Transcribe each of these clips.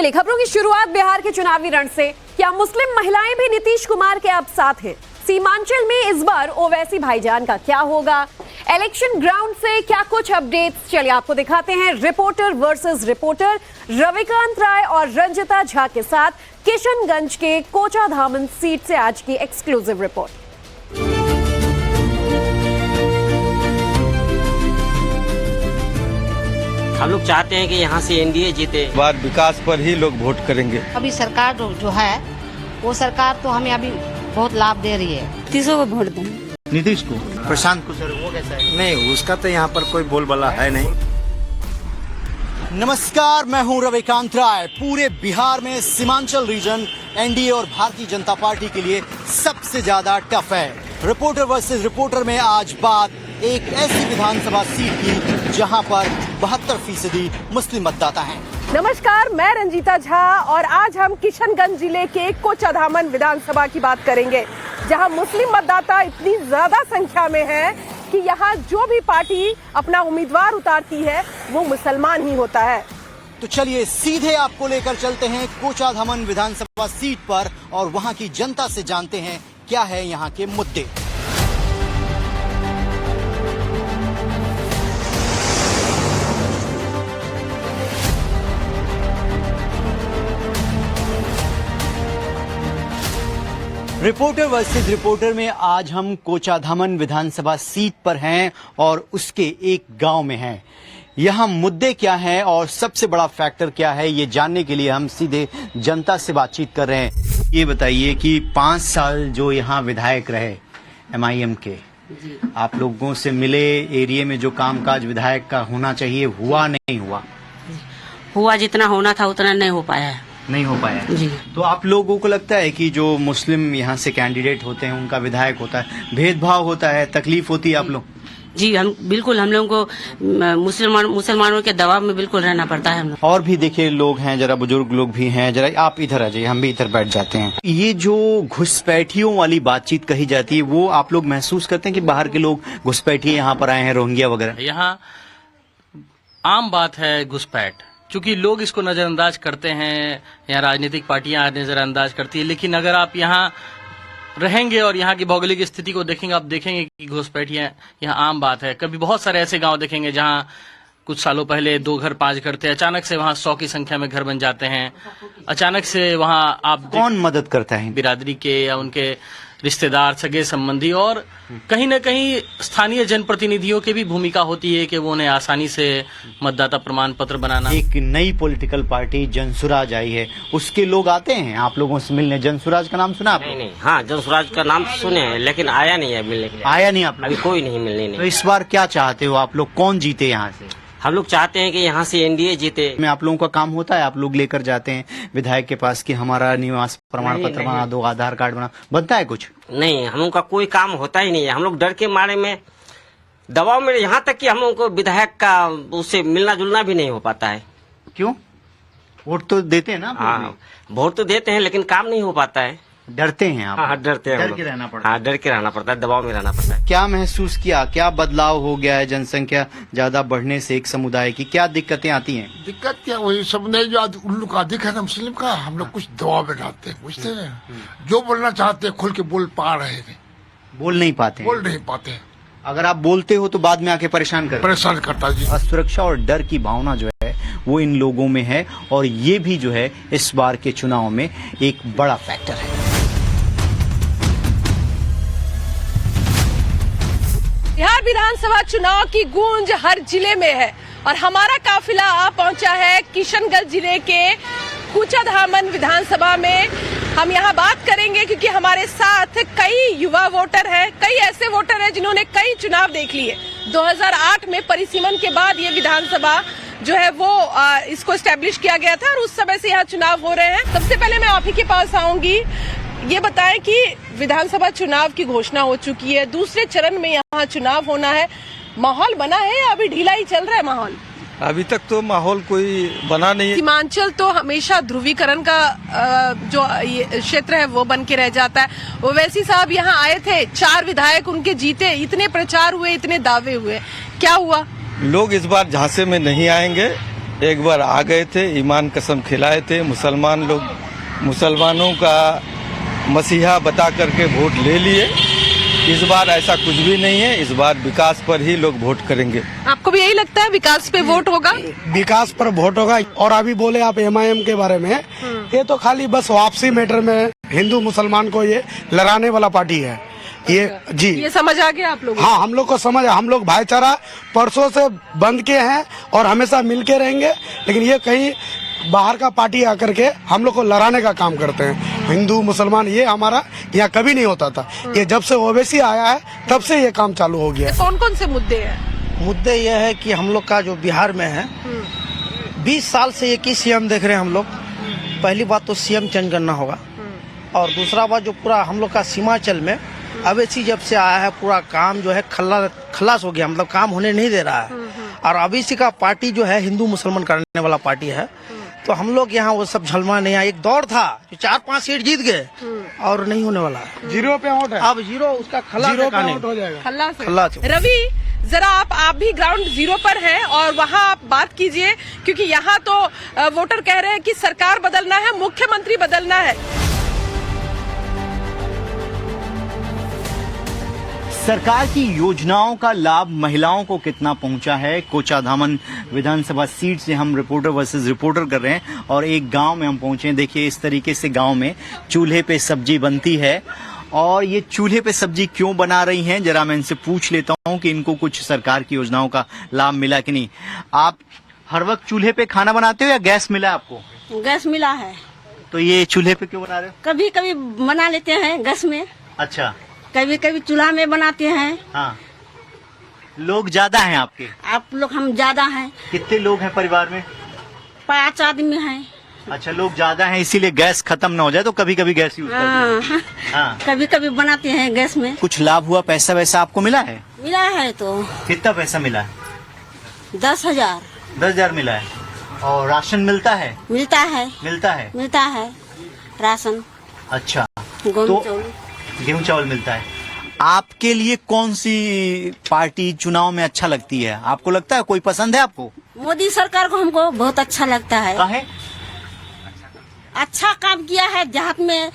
चलिए खबरों की शुरुआत बिहार के चुनावी रण से। क्या मुस्लिम महिलाएं भी नीतीश कुमार के अब साथ हैं? सीमांचल में इस बार ओवैसी भाईजान का क्या होगा? इलेक्शन ग्राउंड से क्या कुछ अपडेट्स, चलिए आपको दिखाते हैं। रिपोर्टर वर्सेस रिपोर्टर रविकांत राय और रंजिता झा के साथ किशनगंज के कोचाधामन सीट से आज की एक्सक्लूसिव रिपोर्ट। हम लोग चाहते हैं कि यहाँ से एनडीए जीते। बार विकास पर ही लोग वोट करेंगे। अभी सरकार जो है वो सरकार तो हमें अभी बहुत लाभ दे रही है। तीसों को वोट देंगे। नीतीश को, प्रशांत को सर वो कैसा है? नहीं, उसका तो यहाँ पर कोई बोलबाला है नहीं। नमस्कार, मैं हूं रविकांत राय। पूरे बिहार में सीमांचल रीजन एनडीए और भारतीय जनता पार्टी के लिए सबसे ज्यादा टफ है। रिपोर्टर वर्सेस रिपोर्टर में आज बात एक ऐसी विधानसभा सीट की जहां पर 72% मुस्लिम मतदाता हैं। नमस्कार, मैं रंजिता झा और आज हम किशनगंज जिले के कोचाधामन विधानसभा की बात करेंगे, जहां मुस्लिम मतदाता इतनी ज्यादा संख्या में है कि यहां जो भी पार्टी अपना उम्मीदवार उतारती है वो मुसलमान ही होता है। तो चलिए सीधे आपको लेकर चलते हैं कोचाधामन विधानसभा सीट पर और वहां की जनता से जानते हैं क्या है यहाँ के मुद्दे। रिपोर्टर वर्सेस रिपोर्टर में आज हम कोचाधामन विधानसभा सीट पर हैं और उसके एक गांव में हैं। यहाँ मुद्दे क्या हैं और सबसे बड़ा फैक्टर क्या है, ये जानने के लिए हम सीधे जनता से बातचीत कर रहे हैं। ये बताइए कि 5 साल जो यहाँ विधायक रहे MIM के, आप लोगों से मिले, एरिया में जो कामकाज विधायक का होना चाहिए हुआ नहीं हुआ? हुआ जितना होना था उतना नहीं हो पाया है। नहीं हो पाया जी। तो आप लोगों को लगता है कि जो मुस्लिम यहाँ से कैंडिडेट होते हैं उनका विधायक होता है, भेदभाव होता है, तकलीफ होती है आप लोग? जी, हम लोगों को मुसलमानों के दबाव में बिल्कुल रहना पड़ता है हम लोग। और भी देखिए लोग हैं, जरा बुजुर्ग लोग भी हैं, जरा आप इधर आ जाइए, हम भी इधर बैठ जाते हैं। ये जो घुसपैठियों वाली बातचीत कही जाती है वो आप लोग महसूस करते हैं कि बाहर के लोग घुसपैठिए यहाँ पर आए हैं, रोहिंग्या वगैरह? यहाँ आम बात है घुसपैठ, क्योंकि लोग इसको नजरअंदाज करते हैं, यहाँ राजनीतिक पार्टियां नजरअंदाज करती है। लेकिन अगर आप यहाँ रहेंगे और यहाँ की भौगोलिक स्थिति को देखेंगे, आप देखेंगे कि घुसपैठियां यहाँ आम बात है। कभी बहुत सारे ऐसे गांव देखेंगे जहाँ कुछ सालों पहले 2 घर 5 घर थे, अचानक से वहाँ 100 की संख्या में घर बन जाते हैं। अचानक से वहाँ आप कौन मदद करता है? बिरादरी के या उनके रिश्तेदार, सगे संबंधी, और कहीं न कहीं स्थानीय जनप्रतिनिधियों की भी भूमिका होती है कि वो उन्हें आसानी से मतदाता प्रमाण पत्र बनाना। एक नई पॉलिटिकल पार्टी जनसुराज आई है, उसके लोग आते हैं आप लोगों से मिलने? जनसुराज का नाम सुना आपने? नहीं, हाँ, जनसुराज का नाम सुने हैं लेकिन आया नहीं है मिलने के लिए। आया नहीं आप? अभी कोई नहीं मिलने नहीं। तो इस बार क्या चाहते हो आप लोग, कौन जीते यहाँ से? हम लोग चाहते हैं कि यहाँ से एनडीए जीते। में आप लोगों का काम होता है, आप लोग लेकर जाते हैं विधायक के पास कि हमारा निवास प्रमाण पत्र बना दो, आधार कार्ड बना, बनता है कुछ? नहीं, हम लोग का कोई काम होता ही नहीं है। हम लोग डर के मारे में, दबाव में, यहाँ तक कि हम लोग को विधायक का उससे मिलना जुलना भी नहीं हो पाता है। क्यों? वोट तो देते हैं ना? हाँ, वोट तो देते हैं लेकिन काम नहीं हो पाता है। डरते हैं आप? हाँ, डरते हैं। डर के रहना पड़ता है। हाँ, डर के रहना पड़ता है, दबाव में रहना पड़ता है। क्या महसूस किया, क्या बदलाव हो गया है जनसंख्या ज्यादा बढ़ने से एक समुदाय की? क्या दिक्कतें आती हैं? दिक्कत क्या, वही समुदाय जो उल्लू का अधिक है ना मुस्लिम का, हम लोग कुछ दबाव में डालते हैं, बुझते हैं। जो बोलना चाहते हैं खुल के बोल पा रहे हैं, बोल नहीं पाते? बोल नहीं पाते। अगर आप बोलते हो तो बाद में आके परेशान करता जी। असुरक्षा और डर की भावना जो है वो इन लोगों में है और ये भी जो है इस बार के चुनाव में एक बड़ा फैक्टर है। बिहार विधानसभा चुनाव की गूंज हर जिले में है और हमारा काफिला आ पहुंचा है किशनगंज जिले के कोचाधामन विधानसभा में। हम यहाँ बात करेंगे क्योंकि हमारे साथ कई युवा वोटर हैं, कई ऐसे वोटर हैं जिन्होंने कई चुनाव देख लिए। 2008 में परिसीमन के बाद ये विधानसभा जो है वो इसको एस्टेब्लिश किया गया था और उस समय से यहाँ चुनाव हो रहे हैं। सबसे पहले मैं आप ही के पास आऊंगी, ये बताएं कि विधानसभा चुनाव की घोषणा हो चुकी है, दूसरे चरण में यहाँ चुनाव होना है, माहौल बना है या अभी ढीला ही चल रहा है माहौल? अभी तक तो माहौल कोई बना नहीं है। सीमांचल तो हमेशा ध्रुवीकरण का जो क्षेत्र है वो बन के रह जाता है। ओवैसी साहब यहाँ आए थे, 4 विधायक उनके जीते, इतने प्रचार हुए, इतने दावे हुए, क्या हुआ? लोग इस बार झांसे में नहीं आएंगे एक बार आ गए थे, ईमान कसम खिलाए थे, मुसलमान लोग मुसलमानों का मसीहा बता करके वोट ले लिए। इस बार ऐसा कुछ भी नहीं है, इस बार विकास पर ही लोग वोट करेंगे। आपको भी यही लगता है विकास पे वोट होगा? विकास पर वोट होगा। और अभी बोले आप MIM के बारे में, ये तो खाली बस वापसी मैटर में हिंदू मुसलमान को ये लड़ाने वाला पार्टी है ये। जी, ये समझ आ गया आप लोग? हाँ, हम लोग को समझ, हम लोग भाईचारा परसों से बंद के हैं और हमेशा मिल के रहेंगे, लेकिन ये कहीं बाहर का पार्टी आकर के हम लोग को लड़ाने का काम करते हैं। हिंदू मुसलमान ये हमारा यहाँ कभी नहीं होता था, ये जब से ओवैसी आया है तब से ये काम चालू हो गया। कौन कौन से मुद्दे हैं? मुद्दे यह है कि हम लोग का जो बिहार में है 20 साल से एक ही CM देख रहे हैं हम लोग। पहली बात तो CM चेंज करना होगा, और दूसरा बात जो पूरा हम लोग का सीमांचल में अवैसी जब से आया है पूरा काम जो है खलास हो गया, मतलब काम होने नहीं दे रहा है। और अवैसी का पार्टी जो है हिंदू मुसलमान करने वाला पार्टी है, तो हम लोग यहाँ वो सब झलवा नहीं आया। एक दौर था जो 4-5 सीट जीत गए और नहीं होने वाला, 0 पे आउट है। अब 0 उसका खलास आउट हो जाएगा। खल्लास। रवि, जरा आप भी ग्राउंड जीरो पर हैं और वहाँ आप बात कीजिए, क्योंकि यहाँ तो वोटर कह रहे हैं कि सरकार बदलना है, मुख्यमंत्री बदलना है। सरकार की योजनाओं का लाभ महिलाओं को कितना पहुंचा है? कोचाधामन विधानसभा सीट से हम रिपोर्टर वर्सेस रिपोर्टर कर रहे हैं और एक गांव में हम पहुंचे हैं। देखिए इस तरीके से गांव में चूल्हे पे सब्जी बनती है, और ये चूल्हे पे सब्जी क्यों बना रही हैं जरा मैं इनसे पूछ लेता हूं कि इनको कुछ सरकार की योजनाओं का लाभ मिला कि नहीं। आप हर वक्त चूल्हे पे खाना बनाते हो या गैस मिला आपको? गैस मिला है, तो ये चूल्हे पे क्यों बना रहे हो? कभी कभी बना लेते हैं गैस में, अच्छा, कभी कभी चूल्हा में बनाते हैं। हाँ। लोग ज्यादा हैं आपके? आप लोग हम ज्यादा हैं, कितने लोग हैं परिवार में? 5 आदमी हैं। अच्छा, लोग ज्यादा हैं इसीलिए गैस खत्म ना हो जाए तो कभी कभी गैस यूज करते हैं। हाँ। कभी कभी बनाते हैं गैस में। कुछ लाभ हुआ, पैसा वैसा आपको मिला है? मिला है तो। कितना पैसा मिला है? 10,000। 10,000 मिला है। और राशन मिलता है? मिलता है। मिलता है? मिलता है राशन। अच्छा, गेहूं चावल। गेहूं चावल मिलता है। आपके लिए कौन सी पार्टी चुनाव में अच्छा लगती है? आपको लगता है कोई पसंद है आपको? मोदी सरकार को हमको बहुत अच्छा लगता है। काहे? अच्छा काम किया है, देहात में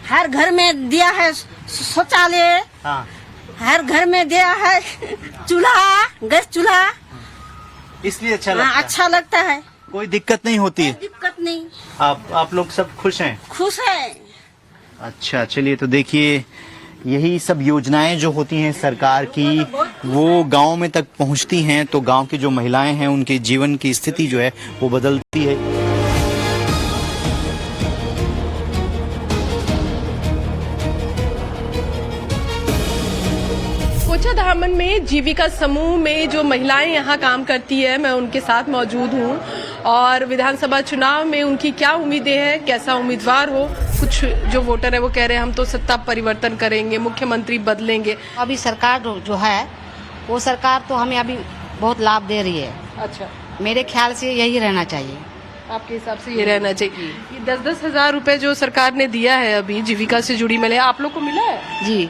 हर घर में दिया है शौचालय। हाँ। हर घर में दिया है चूल्हा, गैस चूल्हा, इसलिए अच्छा लगता है। अच्छा लगता है, कोई दिक्कत नहीं होती है? दिक्कत नहीं। आप लोग सब खुश हैं? खुश है। अच्छा, चलिए तो देखिए यही सब योजनाएं जो होती हैं सरकार की वो गांव में तक पहुंचती हैं, तो गांव की जो महिलाएं हैं उनके जीवन की स्थिति जो है वो बदलती है। कोचाधामन में जीविका समूह में जो महिलाएं यहाँ काम करती है, मैं उनके साथ मौजूद हूँ और विधानसभा चुनाव में उनकी क्या उम्मीदें हैं, कैसा उम्मीदवार हो। कुछ जो वोटर है वो कह रहे हैं हम तो सत्ता परिवर्तन करेंगे, मुख्यमंत्री बदलेंगे। अभी सरकार जो है वो सरकार तो हमें अभी बहुत लाभ दे रही है। अच्छा, मेरे ख्याल से यही रहना चाहिए। आपके हिसाब से ये रहना चाहिए। ये 10-10 हजार रुपए जो सरकार ने दिया है अभी जीविका से जुड़ी महिला, आप लोग को मिला है? जी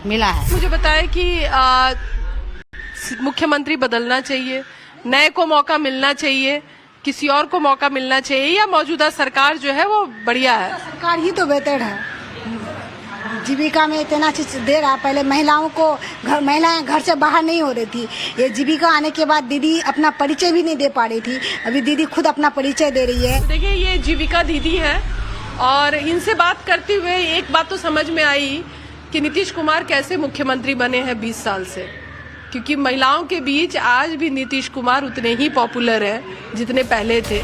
मिला है। मुझे बताएं कि मुख्यमंत्री बदलना चाहिए, नए को मौका मिलना चाहिए, किसी और को मौका मिलना चाहिए, या मौजूदा सरकार जो है वो बढ़िया है? सरकार ही तो बेहतर है। जीविका में इतना चीज दे रहा है। पहले महिलाओं को महिलाएं घर से बाहर नहीं हो रही थी, ये जीविका आने के बाद दीदी अपना परिचय भी नहीं दे पा रही थी, अभी दीदी खुद अपना परिचय दे रही है। देखिए ये जीविका दीदी है और इनसे बात करते हुए एक बात तो समझ में आई कि नीतीश कुमार कैसे मुख्यमंत्री बने हैं 20 साल से, क्योंकि महिलाओं के बीच आज भी नीतीश कुमार उतने ही पॉपुलर हैं जितने पहले थे।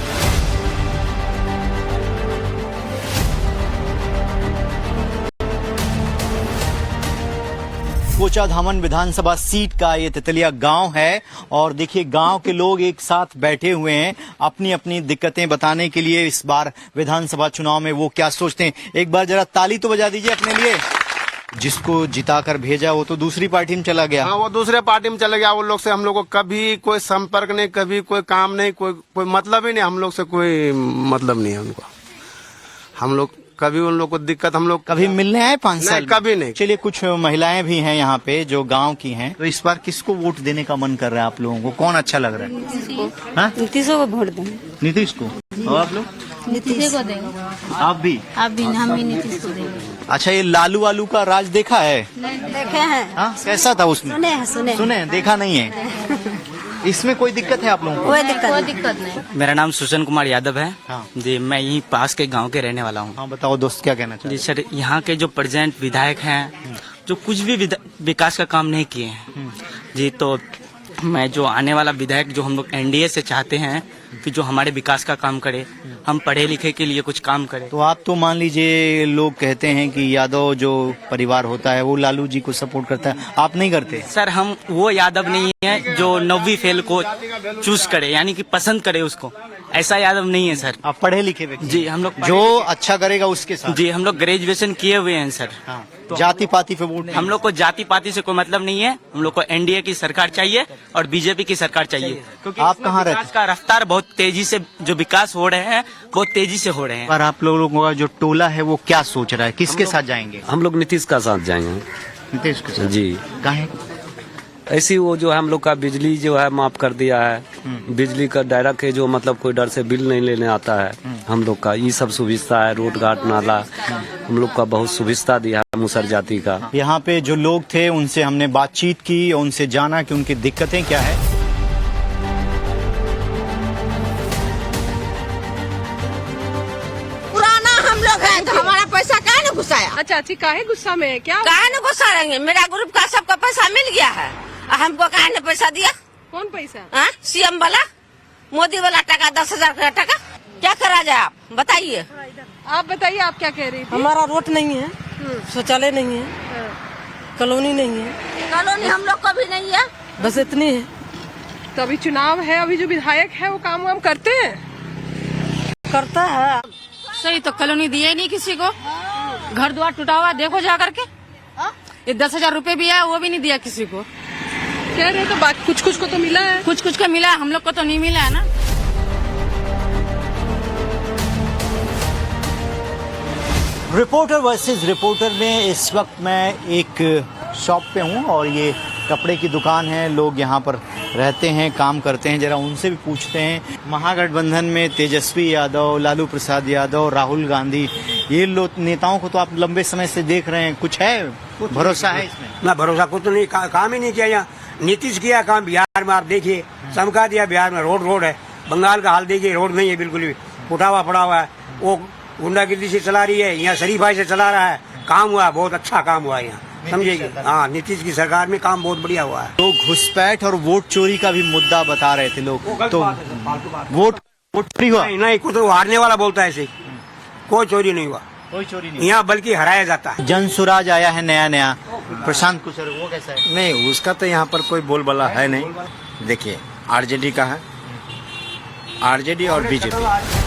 कोचाधामन विधानसभा सीट का ये तितलिया गांव है और देखिए गांव के लोग एक साथ बैठे हुए हैं अपनी अपनी दिक्कतें बताने के लिए इस बार विधानसभा चुनाव में वो क्या सोचते हैं। एक बार जरा ताली तो बजा दीजिए अपने लिए। जिसको जिताकर भेजा वो तो दूसरी पार्टी में चला गया। हाँ, वो दूसरे पार्टी में चले गया। वो लोग से हम लोग को कभी कोई संपर्क नहीं, कभी कोई काम नहीं, कोई मतलब ही नहीं। हम लोग से कोई मतलब नहीं है उनको। हम लोग कभी उन लोग को दिक्कत हम लोग कभी मिलने आए 5 नहीं, साल? कभी नहीं। चलिए, कुछ महिलाएं भी हैं यहाँ पे जो गांव की हैं, तो इस बार किसको वोट देने का मन कर रहा है आप लोगों को? कौन अच्छा लग रहा है? हाँ? नीतीश को वोट देंगे। नीतीश को। और आप लोग? नीतीश को देंगे। आप भी? हम भी नीतीश को देंगे। अच्छा, ये लालू वालू का राज देखा है? देखे हैं। हाँ, कैसा था उसमें? सुने हैं, देखा नहीं है। इसमें कोई दिक्कत है आप लोगों को? कोई दिक्कत नहीं। मेरा नाम सुशन कुमार यादव है। हाँ। जी, मैं यहीं पास के गांव के रहने वाला हूँ। हाँ, बताओ दोस्त, क्या कहना चाहते जी सर, यहाँ के जो प्रेजेंट विधायक हैं जो कुछ भी विकास का काम नहीं किए हैं जी, तो मैं जो आने वाला विधायक जो हम लोग एनडीए से चाहते हैं कि जो हमारे विकास का काम करे, हम पढ़े लिखे के लिए कुछ काम करें। तो आप तो मान लीजिए, लोग कहते हैं कि यादव जो परिवार होता है वो लालू जी को सपोर्ट करता है, आप नहीं करते? सर, हम वो यादव नहीं है जो 9वीं फेल को चूज करे, यानी कि पसंद करे उसको, ऐसा यादव नहीं है सर। आप पढ़े लिखे व्यक्ति? जी, हम लोग जो अच्छा करेगा उसके साथ। जी, हम लोग ग्रेजुएशन किए हुए हैं सर। हाँ। तो जाति पाति पे वोट? हम लोग को जाति पाति से कोई मतलब नहीं है, हम लोग को एनडीए की सरकार चाहिए और बीजेपी की सरकार चाहिए, क्योंकि आप कहाँ रहते हैं? विकास का रफ्तार बहुत तेजी से, जो विकास हो रहे हैं बहुत तेजी से हो रहे हैं। पर आप लोगों का जो टोला है वो क्या सोच रहा है, किसके साथ जाएंगे? हम लोग नीतीश का साथ जाएंगे। नीतीश के साथ? जी। काहे? ऐसी वो जो है हम लोग का बिजली जो है माफ कर दिया है, बिजली का डायरेक्ट है, जो मतलब कोई डर से बिल नहीं लेने आता है। हम लोग का ये सब सुविधा है, रोड घाट नाला हम लोग का बहुत सुविधा दिया है मुसर जाति का। यहाँ पे जो लोग थे उनसे हमने बातचीत की, उनसे जाना कि उनकी दिक्कतें क्या है। पुराना हम लोग हैं तो हमारा पैसा काहे न घुसाया? अच्छा, काहे गुस्सा में है क्या? काहे न घुसा रहेंगे? मेरा ग्रुप का सबका पैसा मिल गया है, हमको काहे न पैसा दिया? कौन पैसा? सीएम वाला, मोदी वाला टका, 10,000 का टका। क्या करा जाए आप बताइए? आप बताइए, आप क्या कह रही थी? हमारा रोड नहीं है, शौचालय नहीं है, कॉलोनी नहीं है। कॉलोनी हम लोग का भी नहीं है, बस इतनी है। तो अभी चुनाव है, अभी जो विधायक है वो काम वाम करते हैं? करता है सही, तो कॉलोनी दिए नहीं किसी को, घर द्वार टूटा हुआ देखो जा करके। ये 10,000 रुपए भी है, वो भी नहीं दिया किसी को। कह रहे तो बात कुछ कुछ को तो मिला है, कुछ कुछ का मिला है, हम लोग को तो नहीं मिला है ना। रिपोर्टर वर्सेस रिपोर्टर में इस वक्त मैं एक शॉप पे हूँ और ये कपड़े की दुकान है। लोग यहाँ पर रहते हैं, काम करते हैं, जरा उनसे भी पूछते हैं। महागठबंधन में तेजस्वी यादव, लालू प्रसाद यादव, राहुल गांधी, ये लोग नेताओं को तो आप लंबे समय से देख रहे हैं, कुछ है भरोसा है इसमें? ना भरोसा कुछ तो नहीं, काम ही नहीं किया। यहाँ नीतीश किया काम, बिहार में आप देखिए चमका दिया, बिहार में रोड है। बंगाल का हाल देखिए, रोड नहीं है, बिल्कुल भी उठा हुआ पड़ा हुआ है। वो गुंडागिर्दी से चला रही है, यहाँ शरीफ भाई से चला रहा है। काम हुआ, बहुत अच्छा काम हुआ है यहाँ, समझेगी। हाँ, नीतीश की सरकार में काम बहुत बढ़िया हुआ है। तो घुसपैठ और वोट चोरी का भी मुद्दा बता रहे थे लोग, तो वोट चोरी हुआ? नहीं, कुछ तो हारने वाला बोलता है ऐसे, कोई चोरी नहीं हुआ, कोई चोरी नहीं यहाँ बल्कि हराया जाता है। जन सुराज आया है नया, प्रशांत कुशर, वो कैसा है? नहीं, उसका तो यहाँ पर कोई बोलबाला है नहीं। देखिए, आरजेडी का है, आरजेडी और बीजेपी।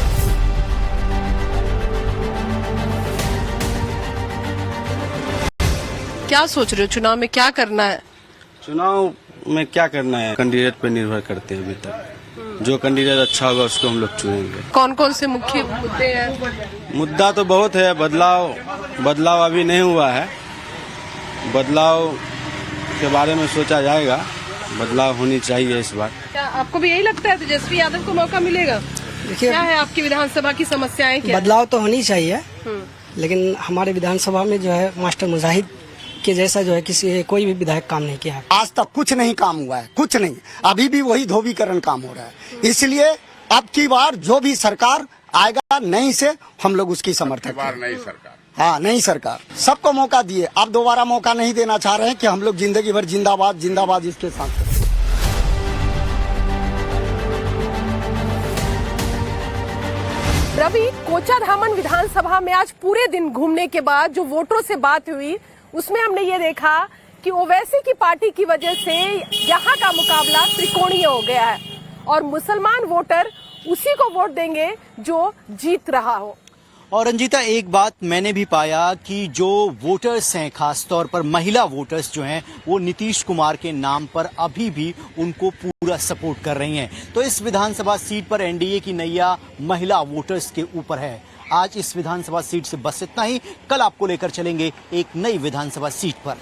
क्या सोच रहे हो, चुनाव में क्या करना है? चुनाव में क्या करना है, कैंडिडेट पे निर्भर करते हैं। अभी तक जो कैंडिडेट अच्छा होगा उसको हम लोग चुनेंगे। कौन कौन से मुख्य मुद्दे हैं? मुद्दा तो बहुत है, बदलाव अभी नहीं हुआ है। बदलाव के बारे में सोचा जाएगा, बदलाव होनी चाहिए इस बार। क्या आपको भी यही लगता है तेजस्वी यादव को मौका मिलेगा? क्या है आपकी विधानसभा की समस्याएं? क्या बदलाव तो होनी चाहिए, लेकिन हमारे विधानसभा में जो है मास्टर मुजाहिद के जैसा जो है किसी कोई भी विधायक काम नहीं किया। आज तक कुछ नहीं काम हुआ है, कुछ नहीं। अभी भी वही धोबीकरण काम हो रहा है। इसलिए अब की बार जो भी सरकार आएगा नई से, हम लोग उसकी समर्थक हैं। नई सरकार, हाँ, नई सरकार सबको मौका दिए। अब दोबारा मौका नहीं देना चाह रहे हैं कि हम लोग जिंदगी भर जिंदाबाद जिंदाबाद इसके साथ। रवि, कोचाधामन विधानसभा में आज पूरे दिन घूमने के बाद जो वोटरों से बात हुई, उसमें हमने ये देखा कि ओवैसी की पार्टी की वजह से यहाँ का मुकाबला त्रिकोणीय हो गया है और मुसलमान वोटर उसी को वोट देंगे जो जीत रहा हो। और रंजीता, एक बात मैंने भी पाया कि जो वोटर्स हैं, खासतौर पर महिला वोटर्स जो हैं, वो नीतीश कुमार के नाम पर अभी भी उनको पूरा सपोर्ट कर रही हैं। तो इस विधानसभा सीट पर एनडीए की नैया महिला वोटर्स के ऊपर है। आज इस विधानसभा सीट से बस इतना ही। कल आपको लेकर चलेंगे एक नई विधानसभा सीट पर।